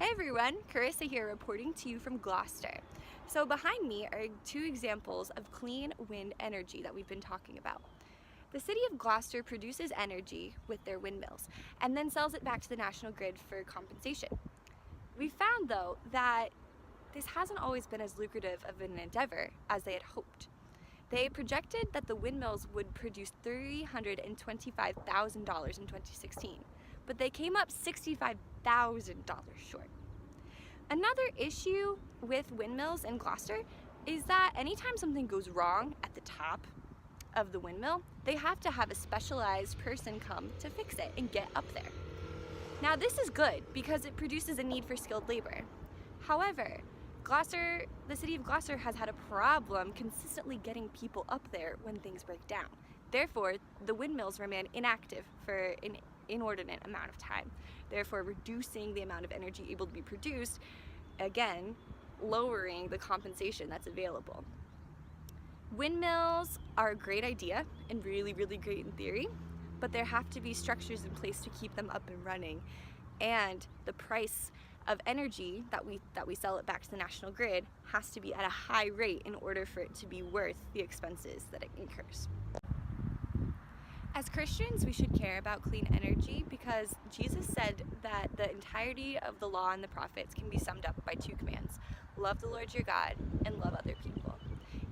Hey everyone, Carissa here reporting to you from Gloucester. So behind me are two examples of clean wind energy that we've been talking about. The city of Gloucester produces energy with their windmills and then sells it back to the national grid for compensation. We found though that this hasn't always been as lucrative of an endeavor as they had hoped. They projected that the windmills would produce $325,000 in 2016, but they came up $65,000 short. Another issue with windmills in Gloucester is that anytime something goes wrong at the top of the windmill, they have to have a specialized person come to fix it and get up there. Now this is good because it produces a need for skilled labor. However, the city of Gloucester has had a problem consistently getting people up there when things break down. Therefore, the windmills remain inactive for an inordinate amount of time, therefore reducing the amount of energy able to be produced, again, lowering the compensation that's available. Windmills are a great idea and really, really great in theory, but there have to be structures in place to keep them up and running, and the price of energy that we sell it back to the national grid has to be at a high rate in order for it to be worth the expenses that it incurs. As Christians, we should care about clean energy because Jesus said that the entirety of the law and the prophets can be summed up by two commands: love the Lord your God and love other people.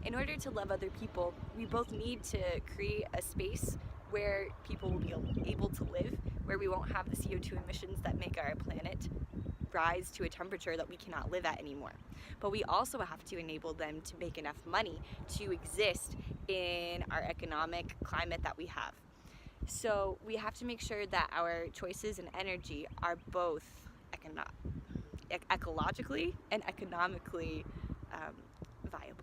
In order to love other people, we both need to create a space where people will be able to live, where we won't have the CO2 emissions that make our planet rise to a temperature that we cannot live at anymore. But we also have to enable them to make enough money to exist in our economic climate that we have. So we have to make sure that our choices in energy are both ecologically and economically viable.